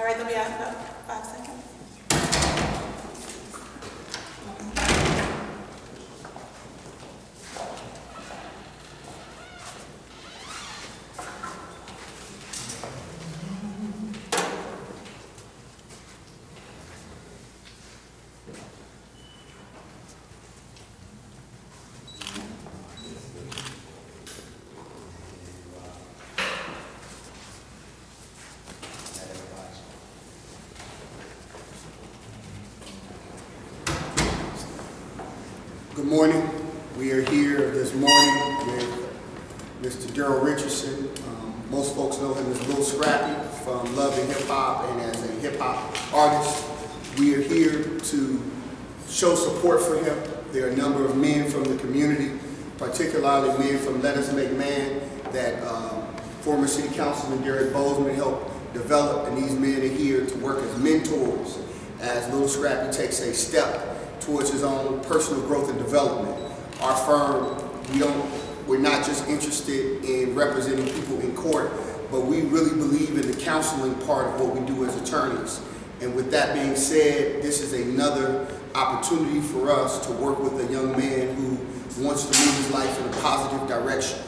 All right, let me ask about 5 seconds. Good morning. We are here this morning with Mr. Richardson. Most folks know him as Lill Scrappy from Love and Hip Hop and as a hip hop artist. We are here to show support for him. There are a number of men from the community, particularly men from Let Us Make Man, that former City Councilman Bozeman helped develop, and these men are here to work as mentors as Lill Scrappy takes a step towards his own personal growth and development. Our firm, we're not just interested in representing people in court, but we really believe in the counseling part of what we do as attorneys. And with that being said, this is another opportunity for us to work with a young man who wants to move his life in a positive direction.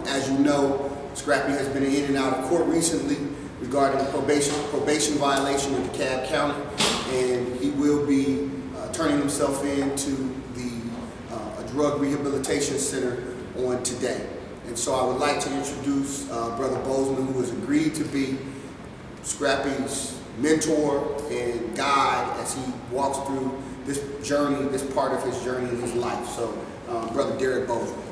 As you know, Scrappy has been in and out of court recently regarding a probation violation in DeKalb County, and he will be turning himself in to a drug rehabilitation center on today. And so I would like to introduce Brother Bozeman, who has agreed to be Scrappy's mentor and guide as he walks through this journey, this part of his journey in his life. So, Brother Bozeman.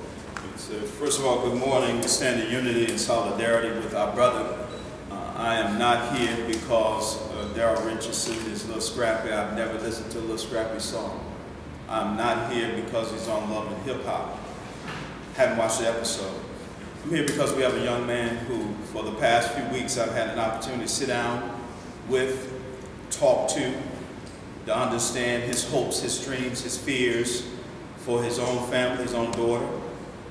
First of all, good morning. We stand in unity and solidarity with our brother. I am not here because Darryl Richardson is Lill Scrappy. I've never listened to a Lill Scrappy song. I'm not here because he's on Love and Hip Hop. Haven't watched the episode. I'm here because we have a young man who, for the past few weeks, I've had an opportunity to sit down with, talk to understand his hopes, his dreams, his fears for his own family, his own daughter.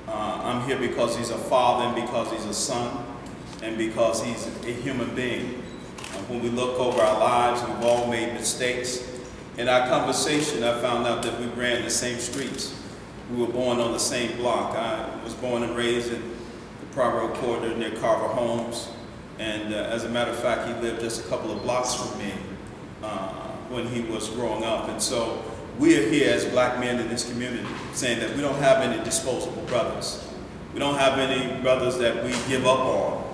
I'm here because he's a father and because he's a son and because he's a human being. When we look over our lives, we've all made mistakes. In our conversation, I found out that we ran the same streets. We were born on the same block. I was born and raised in the Provo corridor near Carver Homes. And as a matter of fact, he lived just a couple of blocks from me when he was growing up. And so we are here as black men in this community saying that we don't have any disposable brothers. We don't have any brothers that we give up on.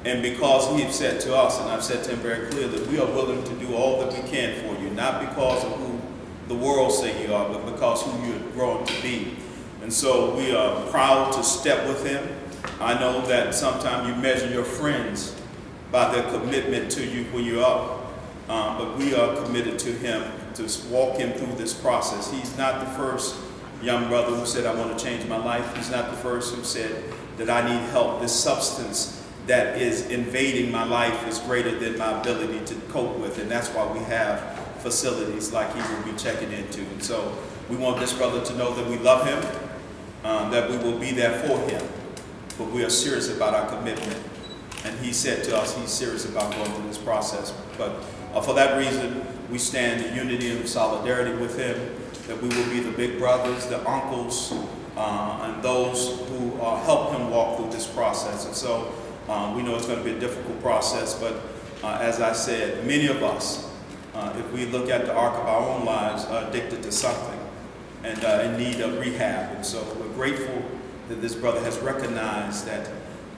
And because he said to us, and I've said to him very clearly, that we are willing to do all that we can for you, not because of who the world say you are, but because who you're growing to be. And so we are proud to step with him. I know that sometimes you measure your friends by their commitment to you when you're up, but we are committed to him, to walk him through this process. He's not the first young brother who said, I want to change my life. He's not the first who said that I need help. This substance that is invading my life is greater than my ability to cope with, and that's why we have facilities like he will be checking into. And so we want this brother to know that we love him, that we will be there for him, but we are serious about our commitment. And he said to us he's serious about going through this process. But for that reason, we stand in unity and solidarity with him, that we will be the big brothers, the uncles, and those who help him walk through this process. And so we know it's going to be a difficult process, but as I said, many of us, if we look at the arc of our own lives, are addicted to something and in need of rehab. And so we're grateful that this brother has recognized that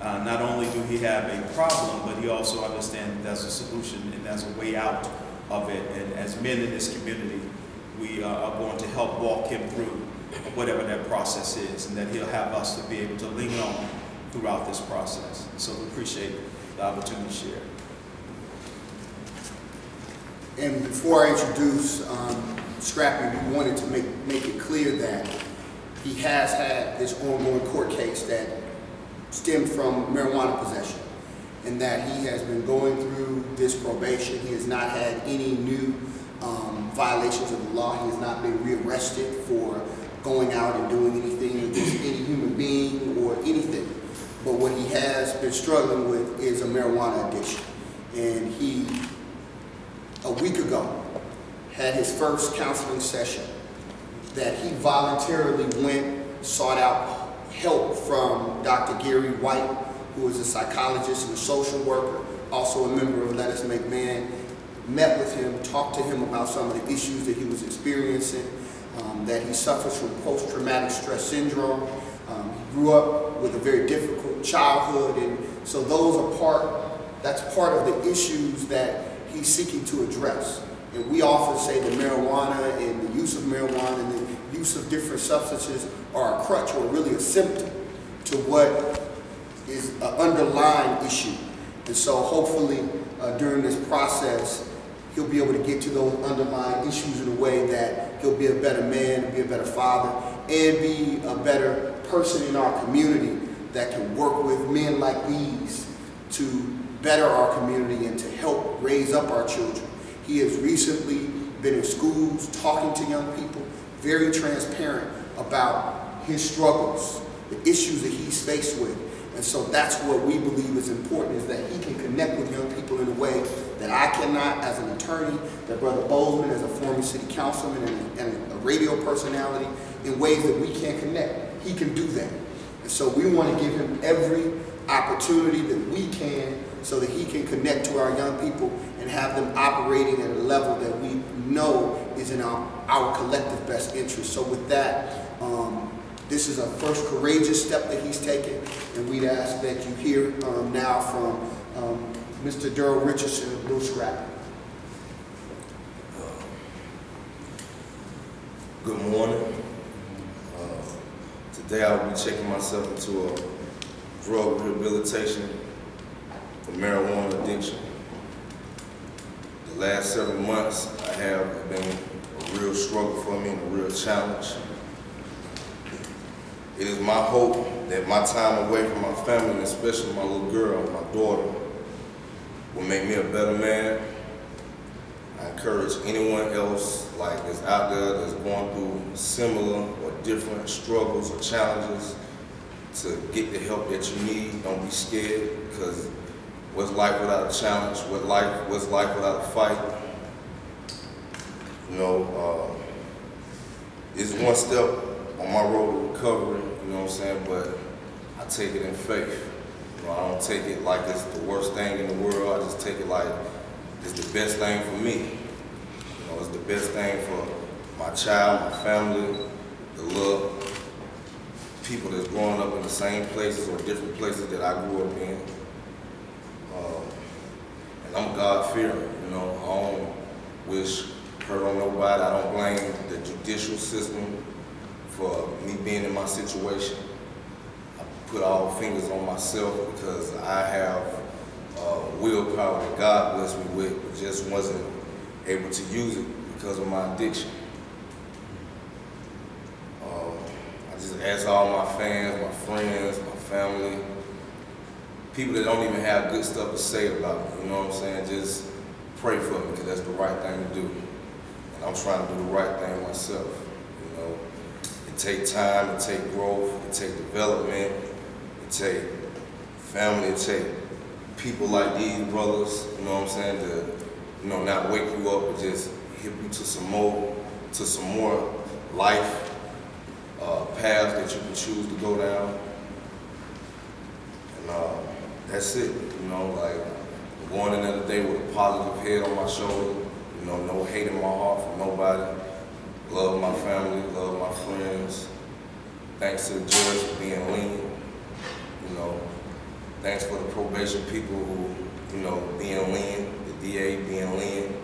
not only do he have a problem, but he also understands that there's a solution and there's a way out of it. And as men in this community, we are going to help walk him through whatever that process is, and that he'll have us to be able to lean on throughout this process. So we appreciate the opportunity to share. And before I introduce Scrappy, we wanted to make it clear that he has had this ongoing court case that stemmed from marijuana possession, and that he has been going through this probation. He has not had any new violations of the law. He has not been rearrested for going out and doing anything against any human being or anything. But what he has been struggling with is a marijuana addiction. And he a week ago, had his first counseling session, that he voluntarily went, sought out help from Dr. Gary White, who is a psychologist and a social worker, also a member of Let Us Make Man, met with him, talked to him about some of the issues that he was experiencing, that he suffers from post-traumatic stress syndrome. He grew up with a very difficult childhood, and so that's part of the issues that he's seeking to address. And we often say that marijuana and the use of marijuana and the use of different substances are a crutch or really a symptom to what is an underlying issue. And so hopefully during this process, he'll be able to get to those underlying issues in a way that he'll be a better man, be a better father, and be a better person in our community that can work with men like these to better our community and to help raise up our children. He has recently been in schools talking to young people, very transparent about his struggles, the issues that he's faced with. And so that's what we believe is important, is that he can connect with young people in a way that I cannot as an attorney, that Brother Bozeman as a former city councilman and a radio personality, in ways that we can't connect. He can do that. And so we want to give him every opportunity that we can so that he can connect to our young people and have them operating at a level that we know is in our collective best interest. So with that, this is a first courageous step that he's taken, and we'd ask that you hear now from Mr. Daryl Richardson of Lill Scrappy. Good morning. Today I will be checking myself into a drug rehabilitation for marijuana addiction. The last several months I have been a real struggle for me and a real challenge. It is my hope that my time away from my family, and especially my little girl, my daughter, will make me a better man. I encourage anyone else that's out there that's going through similar or different struggles or challenges to get the help that you need. Don't be scared, because what's life without a challenge? What's life without a fight? You know, it's one step on my road to recovery, you know what I'm saying, but I take it in faith. You know, I don't take it like it's the worst thing in the world. I just take it like it's the best thing for me. You know, it's the best thing for my child, my family, the little people that's growing up in the same places or different places that I grew up in. And I'm God-fearing, you know. I don't wish hurt on nobody. I don't blame the judicial system for me being in my situation. I put all fingers on myself because I have willpower that God blessed me with, but just wasn't able to use it because of my addiction. I just ask all my fans, my friends, my family, people that don't even have good stuff to say about me, you know what I'm saying, just pray for me, because that's the right thing to do. And I'm trying to do the right thing myself, you know. It takes time, it takes growth, it takes development, it takes family, it takes people like these brothers, you know what I'm saying, to, you know, not wake you up, but just hit you to some more life paths that you can choose to go down. And that's it, you know, like going another day with a positive head on my shoulder, you know, no hate in my heart for nobody. Love my family, love my friends. Thanks to the judge for being lenient, you know. Thanks for the probation people who, you know, being lenient, the DA being lenient.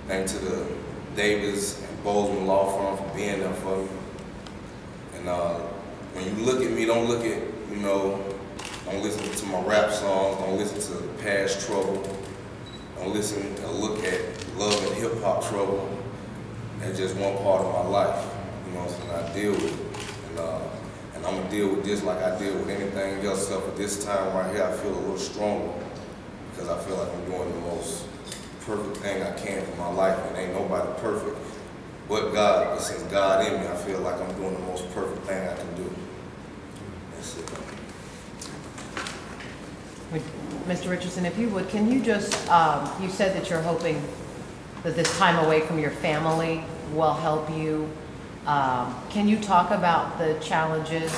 Thanks to the Davis and Bozeman law firm for being there for me. And when you look at me, don't look at, you know, don't listen to my rap songs, don't listen to the past trouble, don't listen and look at love and hip hop trouble as just one part of my life. You know what I'm saying? I deal with it. And I'm gonna deal with this like I deal with anything else, except for this time right here, I feel a little stronger because I feel like I'm doing the most perfect thing I can for my life, and ain't nobody perfect but God. But since God in me, I feel like I'm doing the most perfect thing I can do. That's it. Mr. Richardson, if you would, can you just, you said that you're hoping that this time away from your family will help you. Can you talk about the challenges?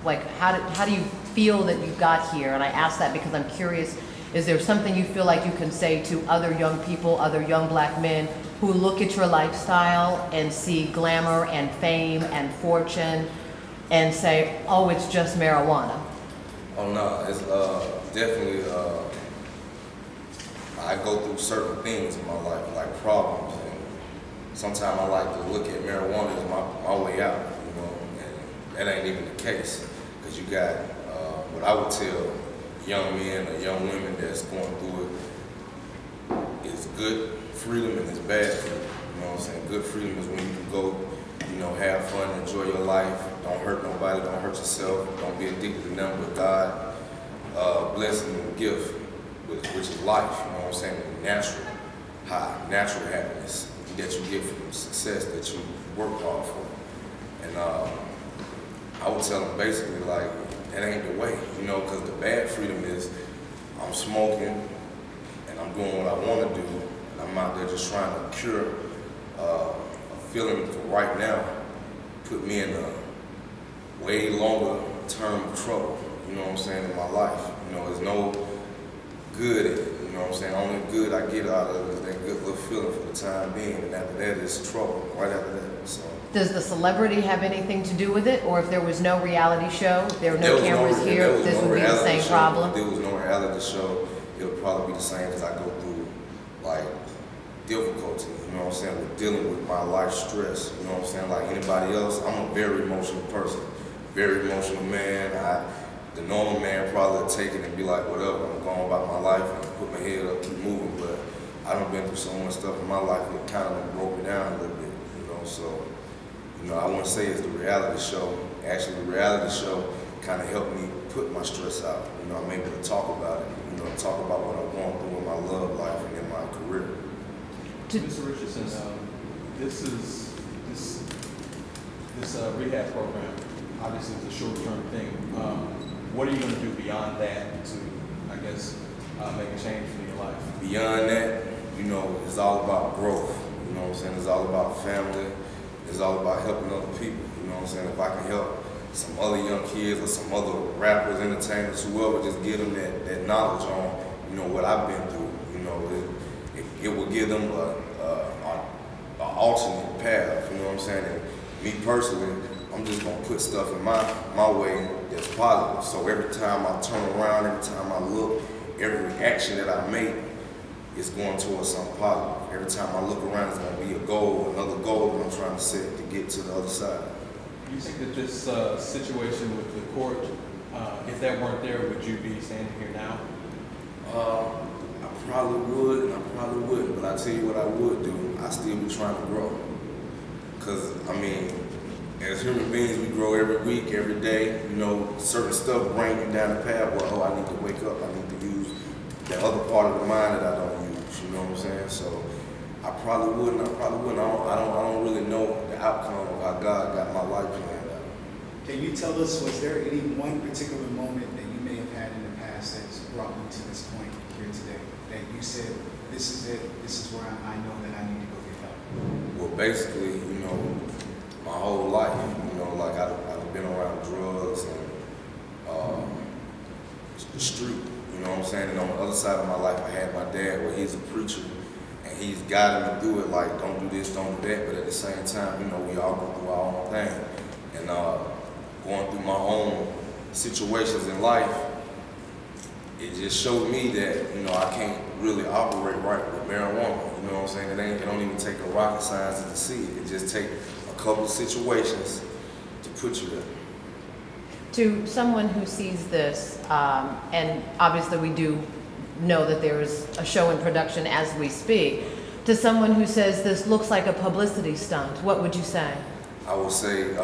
Like, how do you feel that you got here? And I ask that because I'm curious, is there something you feel like you can say to other young people, other young black men who look at your lifestyle and see glamour and fame and fortune and say, oh, it's just marijuana? Oh no, it's definitely, I go through certain things in my life, like problems, and sometimes I like to look at marijuana as my way out, you know, and that ain't even the case, because you got, what I would tell young men or young women that's going through it is good freedom and it's bad freedom, you know what I'm saying? Good freedom is when you can go, you know, have fun, enjoy your life, don't hurt nobody, don't hurt yourself, don't be addicted to nothing but God, blessing and gift, which is life, you know what I'm saying? Natural high, natural happiness that you get from success that you work hard for. And I would tell them basically like, that ain't the way, you know, because the bad freedom is I'm smoking and I'm doing what I want to do, and I'm out there just trying to cure a feeling for right now, put me in a way longer term of trouble, you know what I'm saying, in my life. You know, there's no good in it, you know what I'm saying? Only good I get out of it is that good little feeling for the time being, and after that is trouble, right after that, so. Does the celebrity have anything to do with it? Or if there was no reality show, there were no cameras here, this would be the same problem? If there was no reality show, it would probably be the same because I go through, like, difficulty, you know what I'm saying, with dealing with my life stress, you know what I'm saying, like anybody else. I'm a very emotional person, very emotional man. The normal man probably would take it and be like, whatever, I'm going about my life and put my head up, keep moving, but I done been through so much stuff in my life that kind of broke me down a little bit, you know, so, you know, I wouldn't say it's the reality show. Actually, the reality show kind of helped me put my stress out, you know, I'm able to talk about it, you know, talk about what I'm going through in my love life and in my career. Mr. Richardson, this rehab program obviously is a short-term thing. What are you going to do beyond that to, I guess, make a change in your life? Beyond that, you know, it's all about growth. You know what I'm saying? It's all about family. It's all about helping other people. You know what I'm saying? If I can help some other young kids or some other rappers, entertainers, whoever, just give them that knowledge on, you know, what I've been through. You know, it will give them an alternate path. You know what I'm saying? And me personally, I'm just gonna put stuff in my way that's positive. So every time I turn around, every time I look, every action that I make is going towards something positive. Every time I look around, it's gonna be a goal, another goal that I'm trying to set to get to the other side. You think that this situation with the court, if that weren't there, would you be standing here now? I probably would, and I probably wouldn't. But I tell you what I would do. I still be trying to grow. Cause I mean, as human beings, we grow every week, every day. You know, certain stuff brings you down the path where, oh, I need to wake up. I need to use the other part of the mind that I don't use. You know what I'm saying? So I probably wouldn't. I probably wouldn't. I don't really know the outcome of how God got my life planned out. Can you tell us, was there any one particular moment that you may have had in the past that's brought you to this point here today? That you said, this is it, this is where I know that I need to go get help? Well, basically, you know, my whole life, you know, like I've been around drugs and the street, you know what I'm saying? And on the other side of my life, I had my dad where he's a preacher and he's guiding me through it, like, don't do this, don't do that. But at the same time, you know, we all go through our own thing. And going through my own situations in life, it just showed me that, you know, I can't really operate right with marijuana. You know what I'm saying? It don't even take a rocket science to see it. It just takes a couple of situations to put you there. To someone who sees this, and obviously we do know that there is a show in production as we speak, to someone who says this looks like a publicity stunt, what would you say? I would say,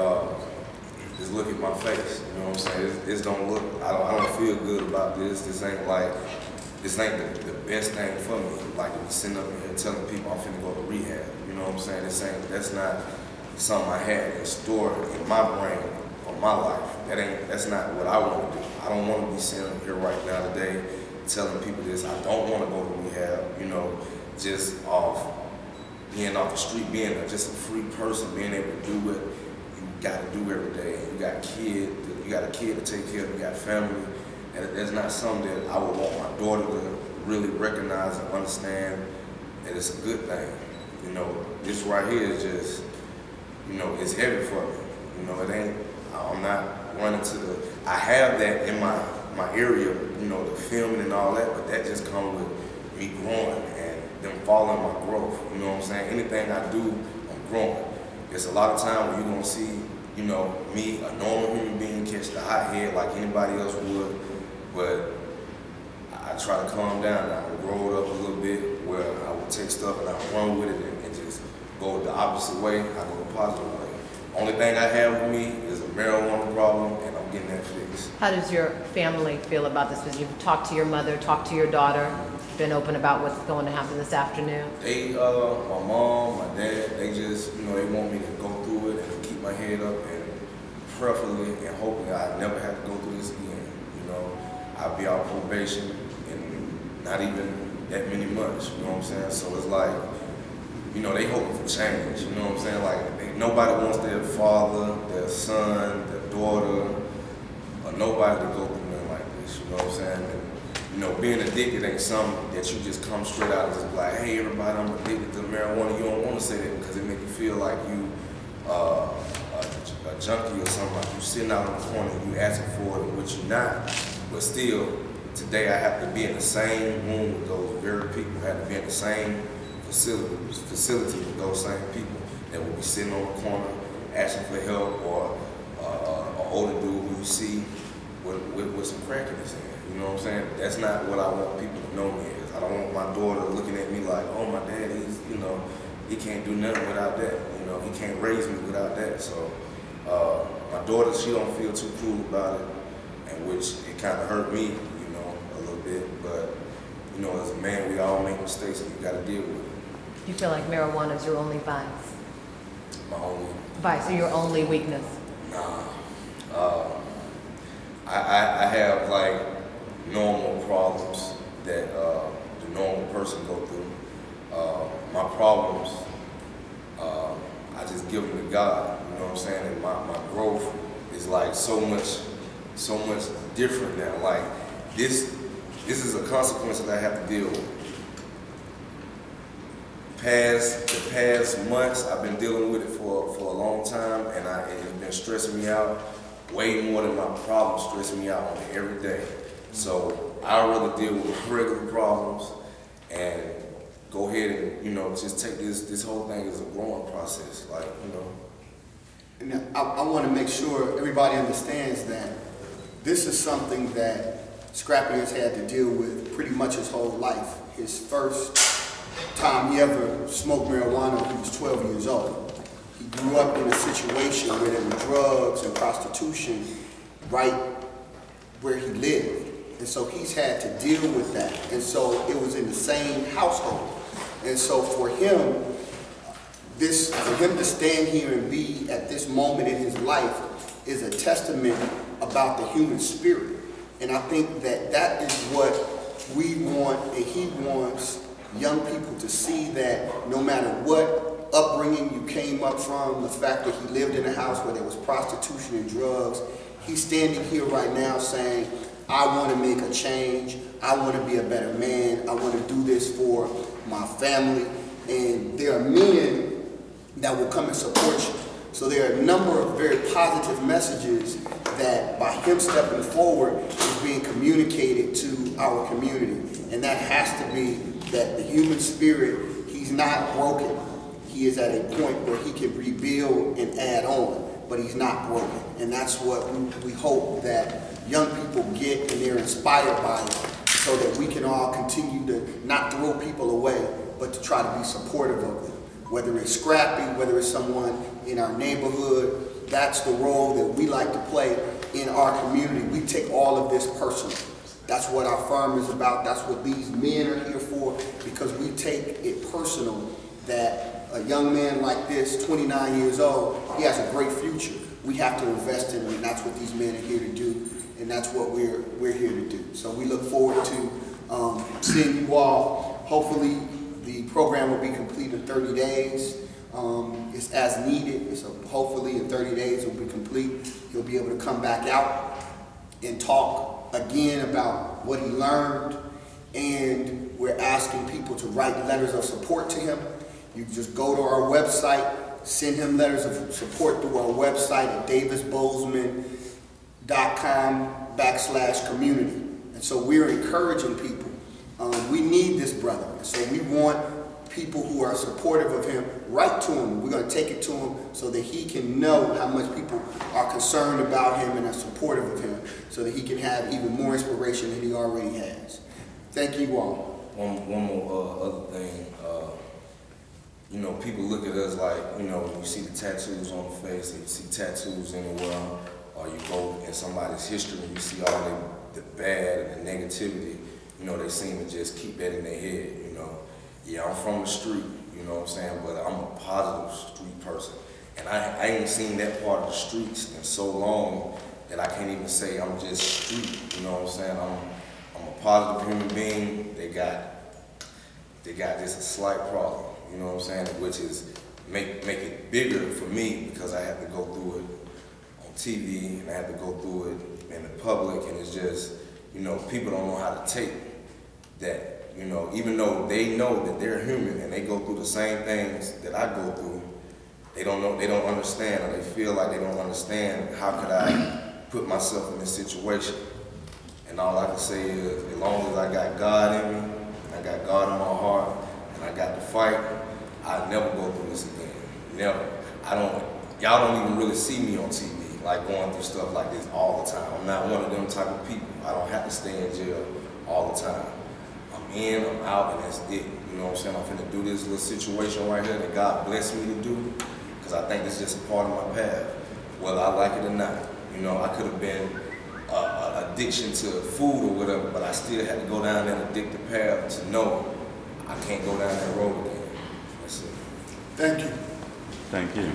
just look at my face, you know what I'm saying? This don't look, I don't feel good about this. This ain't the best thing for me. Like to be sitting up here telling people I'm finna go to rehab, you know what I'm saying? That's not something I had in store in my brain or my life. That's not what I want to do. I don't want to be sitting up here right now today telling people this. I don't want to go to rehab, you know, just off being off the street, being just a free person, being able to do what you got to do every day. You got a kid to take care of, you got family. And that's not something that I would want my daughter to really recognize and understand that it's a good thing. You know, this right here is just, you know, it's heavy for me. You know, it ain't, I'm not running to the, I have that in my area, you know, the filming and all that, but that just comes with me growing and them following my growth. You know what I'm saying? Anything I do, I'm growing. There's a lot of time when you're gonna see, you know, me, a normal human being, catch the hot head like anybody else would, but I try to calm down now and grow it up a little bit where I will take stuff and I run with it and just go the opposite way. I go the positive way. Only thing I have with me is a marijuana problem, and I'm getting that fixed. How does your family feel about this? Because you've talked to your mother, talked to your daughter, been open about what's going to happen this afternoon? They, my mom, my dad, they just, you know, they want me to go through it and keep my head up and preferably and hoping I never have to go through this again. You know, I'll be out probation in not even that many months, you know what I'm saying? So it's like, you know, they hoping for change, you know what I'm saying? Like, nobody wants their father, their son, their daughter, or nobody to go through nothing like this, you know what I'm saying? And, you know, being addicted ain't something that you just come straight out and just be like, hey, everybody, I'm addicted to marijuana. You don't want to say that because it make you feel like you a junkie or something, like you sitting out on the corner and you asking for it, which you're not. But still, today I have to be in the same room with those very people. I have to be in the same facility with those same people that will be sitting on the corner asking for help, or an older dude who you see with some crack in his hand. You know what I'm saying? That's not what I want people to know me as. I don't want my daughter looking at me like, oh, my dad, he's, you know, he can't do nothing without that. You know, he can't raise me without that. So my daughter, she don't feel too cool about it, and which it kind of hurt me, you know, a little bit. But, you know, as a man, we all make mistakes and you got to deal with it. Do you feel like marijuana is your only vice? My only Vice, or your only weakness? Nah. I have like normal problems that the normal person go through. My problems, I just give them to God. You know what I'm saying? And my growth is like so much different now. Like this is a consequence that I have to deal with. The past months, I've been dealing with it for a long time, and it's been stressing me out way more than my problems stressing me out on it every day. So I'd rather deal with regular problems and go ahead and, you know, just take this whole thing as a growing process, like, you know. And I want to make sure everybody understands that this is something that Scrappy has had to deal with pretty much his whole life. His first time he ever smoked marijuana, he was 12 years old. He grew up in a situation where there were drugs and prostitution right where he lived. And so he's had to deal with that. And so it was in the same household. And so for him, for him to stand here and be at this moment in his life is a testament about the human spirit. And I think that is what we want, and he wants young people to see, that no matter what upbringing you came up from, the fact that he lived in a house where there was prostitution and drugs, he's standing here right now saying, I want to make a change, I want to be a better man, I want to do this for my family. And there are men that will come and support you. So there are a number of very positive messages that by him stepping forward is being communicated to our community. And that has to be that the human spirit, he's not broken. He is at a point where he can rebuild and add on, but he's not broken. And that's what we hope that young people get, and they're inspired by it, so that we can all continue to not throw people away, but to try to be supportive of them. Whether it's Scrappy, whether it's someone in our neighborhood, that's the role that we like to play in our community. We take all of this personal. That's what our firm is about. That's what these men are here for, because we take it personal that a young man like this, 29 years old, he has a great future. We have to invest in him, and that's what these men are here to do, and that's what we're here to do. So we look forward to seeing you all hopefully The program will be complete in 30 days. It's as needed, so hopefully in 30 days it will be complete. He'll be able to come back out and talk again about what he learned, and we're asking people to write letters of support to him. You can just go to our website, send him letters of support through our website at davisbozeman.com/community. And so we're encouraging people. We need this brother. And so we want people who are supportive of him, write to him. We're going to take it to him so that he can know how much people are concerned about him and are supportive of him, so that he can have even more inspiration than he already has. Thank you all. One more other thing. You know, people look at us like, you know, you see the tattoos on the face, and you see tattoos anywhere, or you go in somebody's history and you see all the bad and the negativity. You know, they seem to just keep that in their head, you know. Yeah, I'm from the street, you know what I'm saying, but I'm a positive street person. And I ain't seen that part of the streets in so long that I can't even say I'm just street, you know what I'm saying. I'm a positive human being. They got just a slight problem, you know what I'm saying, which is make it bigger for me, because I have to go through it on TV and I have to go through it in the public, and it's just, you know, people don't know how to take that. You know, even though they know that they're human and they go through the same things that I go through, they don't know, they don't understand, or they feel like they don't understand, how could I put myself in this situation? And all I can say is, as long as I got God in me, and I got God in my heart, and I got to fight, I'll never go through this again. Never. Y'all don't even really see me on TV, like going through stuff like this all the time. I'm not one of them type of people. I don't have to stay in jail all the time. I'm in, I'm out, and that's it. You know what I'm saying? I'm finna do this little situation right here that God blessed me to do, because I think it's just a part of my path, whether I like it or not. You know, I could have been addiction to food or whatever, but I still had to go down that addictive path to know I can't go down that road again. That's it. Thank you. Thank you.